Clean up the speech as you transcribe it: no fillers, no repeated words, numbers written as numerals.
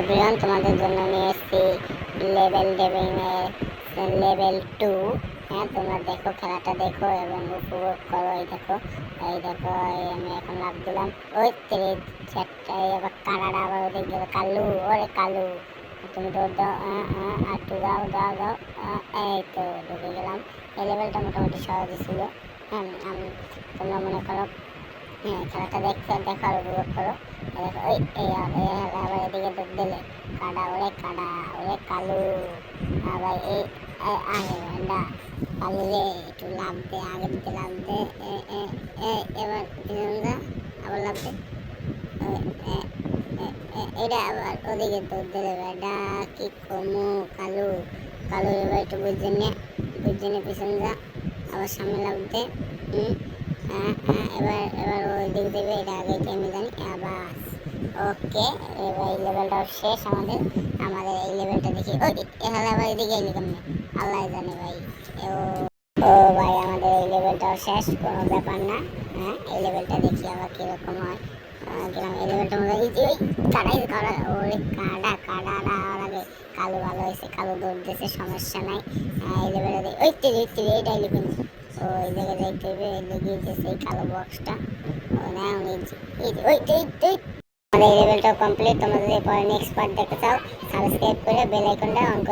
Everyone, তোমাদের জন্য নিয়ে এসেছি লেভেল ডেভিংয়ের লেভেল 2। হ্যাঁ, তোমরা দেখো, খেলাটা দেখো এবং উপভোগ করো। এই দেখো আমি এখন লাভ দিলাম। ওই তেরে চারটায় আবার কানাডা, আবার ওদের গেল কালু। ওরে কালু, তুমি দৌড় দাও, একটু দাও দাও দাও। এই তো ঢুকে গেলাম। এই লেভেলটা মোটামুটি সহজই ছিল। হ্যাঁ, তোমরা মনে করো খেলাটা দেখো আর উপভোগ করো। আবার এদিকে দৌড় দিলে কাডা, ওরে কাডা, ওরে কালু। আবার আগে না কালু রে, একটু লাভ দে, আগে দিতে লাভ দে। এবার আবার লাভ দে। এটা আবার ওদিকে দৌড় দিলে বেডা, কি কমু। কালু কালু এবার একটু বুঝে নে পিছন যা, আবার সামনে লাভ দে। এবার ওই দিক দেবে, এটা আগে আমি জানি। আবার ওকে, এবার এই লেভেলটা শেষ আমাদের এই লেভেলটা দেখি। ওই এখানে আবার এদিকে এলি কেমনে আল্লাহ জানে ভাই। ও ভাই, আমাদের এই লেভেলটাও শেষ, কোনো ব্যাপার না। হ্যাঁ, এই লেভেলটা দেখি আবার কিরকম হয়। গেলাম এই লেভেলটার মধ্যে। ওই কাড়া, ওরে কাড়া লাগে। কালো ভালো হয়েছে, কালো দৌড় দিয়েছে, সমস্যা নাই। এই লেভেলটা ওই তেরে এটাই লিখুন। ওই জায়গায় যাইতে হবে, লেগে গেছে এই কালো বক্সটা। ও না, ওই আমাদের এই লেভেলটা কমপ্লিট। তোমরা যদি পরে নেক্সট পার্ট দেখতে চাও, সাবস্ক্রাইব করে বেল আইকনটা অন করে